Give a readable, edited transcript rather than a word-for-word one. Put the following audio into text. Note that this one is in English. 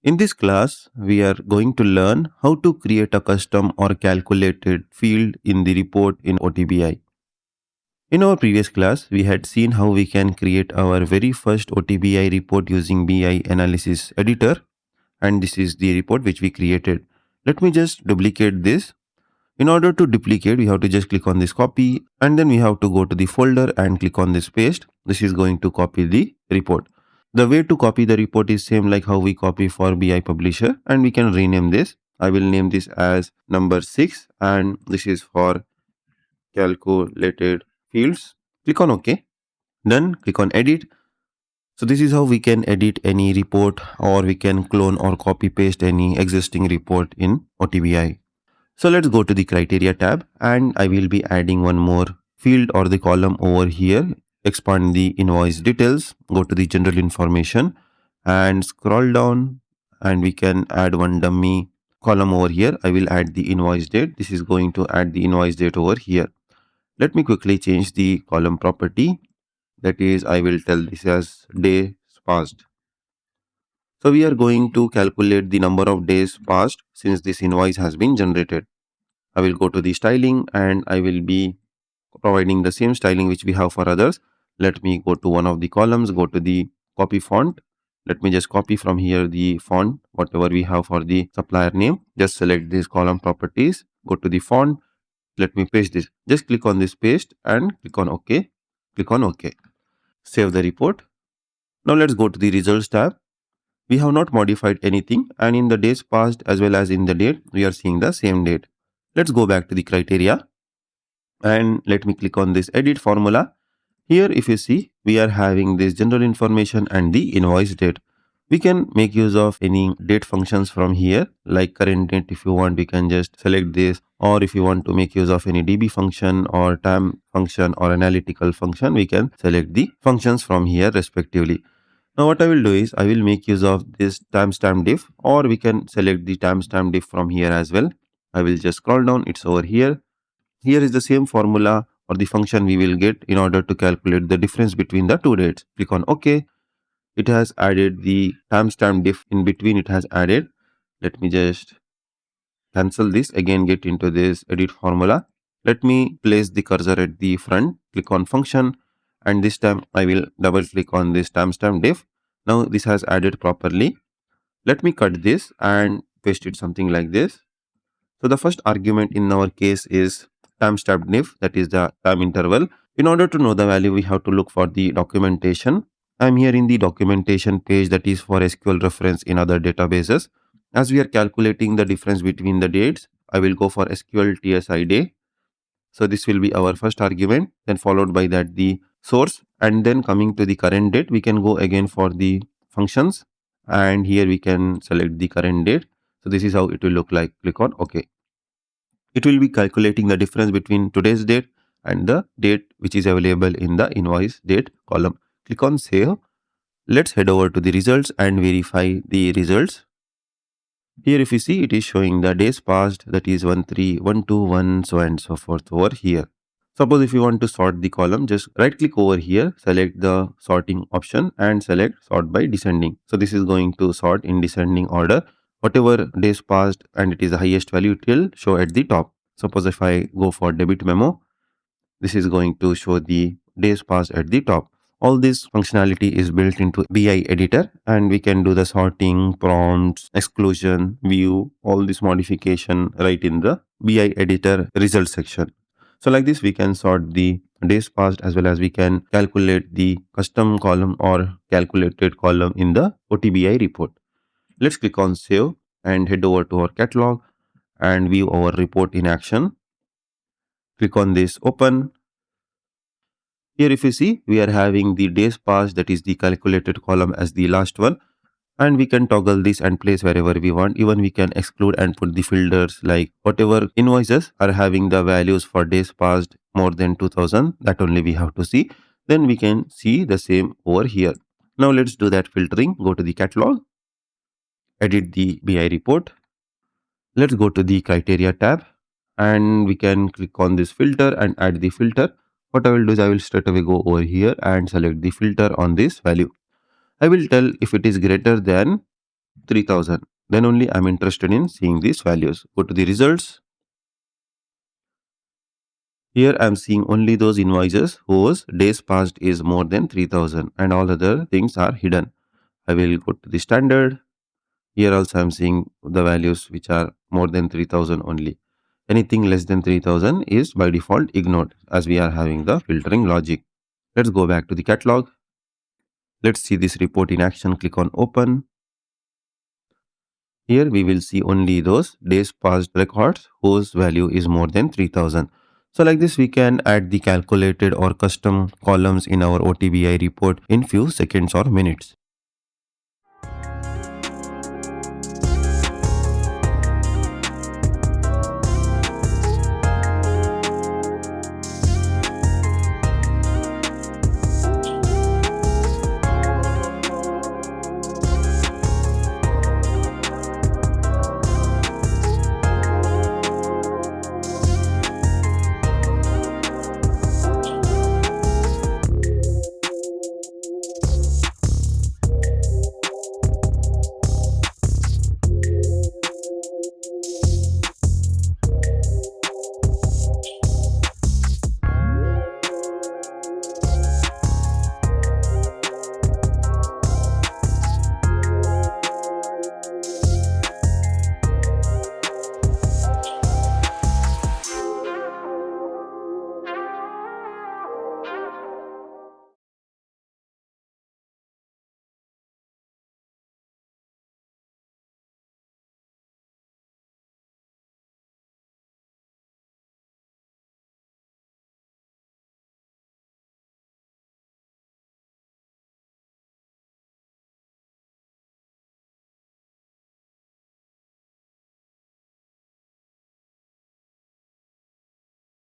In this class, we are going to learn how to create a custom or calculated field in the report in OTBI. In our previous class, we had seen how we can create our very first OTBI report using BI Analysis Editor, and this is the report which we created. Let me just duplicate this. In order to duplicate, we have to just click on this copy, and then we have to go to the folder and click on this paste. This is going to copy the report. The way to copy the report is same like how we copy for BI Publisher, and we can rename this. I will name this as number 6, and this is for calculated fields. Click on OK. Then click on edit. So this is how we can edit any report, or we can clone or copy paste any existing report in OTBI. So let's go to the criteria tab, and I will be adding one more field or the column over here. Expand the invoice details, go to the general information and scroll down, and we can add one dummy column over here. I will add the invoice date. This is going to add the invoice date over here. Let me quickly change the column property. That is, I will tell this as days passed. So we are going to calculate the number of days passed since this invoice has been generated. I will go to the styling, and I will be providing the same styling which we have for others. Let me go to one of the columns, go to the copy font. Let me just copy from here the font, whatever we have for the supplier name. Just select these column properties, go to the font. Let me paste this. Just click on this paste and click on OK. Click on OK. Save the report. Now let's go to the results tab. We have not modified anything, and in the days passed as well as in the date, we are seeing the same date. Let's go back to the criteria, and let me click on this edit formula. Here, if you see, we are having this general information and the invoice date. We can make use of any date functions from here, like current date. If you want, we can just select this, or if you want to make use of any DB function or time function or analytical function, we can select the functions from here respectively. Now what I will do is I will make use of this timestamp diff, or we can select the timestamp diff from here as well. I will just scroll down, it's over here. Here is the same formula or the function we will get in order to calculate the difference between the two dates. Click on OK. It has added the timestamp diff in between, it has added. Let me just cancel this, again get into this edit formula. Let me place the cursor at the front, click on function, and this time I will double click on this timestamp diff. Now this has added properly. Let me cut this and paste it something like this. So the first argument in our case is timestamp diff, that is the time interval. In order to know the value, we have to look for the documentation. I am here in the documentation page, that is for SQL reference in other databases. As we are calculating the difference between the dates, I will go for SQL TSI day. So this will be our first argument, then followed by that the source, and then coming to the current date, we can go again for the functions, and here we can select the current date. So this is how it will look like. Click on OK. It will be calculating the difference between today's date and the date which is available in the invoice date column. Click on save. Let's head over to the results and verify the results. Here if you see, it is showing the days passed, that is 13121, so and so forth over here. Suppose if you want to sort the column, just right click over here, select the sorting option and select sort by descending. So this is going to sort in descending order. Whatever days passed and it is the highest value, it will show at the top. Suppose if I go for debit memo, this is going to show the days passed at the top. All this functionality is built into BI editor, and we can do the sorting, prompts, exclusion, view, all this modification right in the BI editor result section. So like this, we can sort the days passed as well as we can calculate the custom column or calculated column in the OTBI report. Let's click on save and head over to our catalog and view our report in action. Click on this open. Here if you see, we are having the days passed, that is the calculated column, as the last one, and we can toggle this and place wherever we want. Even we can exclude and put the filters, like whatever invoices are having the values for days passed more than 2000, that only we have to see. Then we can see the same over here. Now let's do that filtering. Go to the catalog, edit the BI report. Let's go to the criteria tab, and we can click on this filter and add the filter. What I will do is I will straight away go over here and select the filter on this value. I will tell if it is greater than 3000. Then only I'm interested in seeing these values. Go to the results. Here I'm seeing only those invoices whose days past is more than 3000 and all other things are hidden. I will go to the standard. Here also I'm seeing the values which are more than 3000 only. Anything less than 3000 is by default ignored as we are having the filtering logic. Let's go back to the catalog. Let's see this report in action. Click on open. Here we will see only those days past records whose value is more than 3000. So like this we can add the calculated or custom columns in our OTBI report in few seconds or minutes.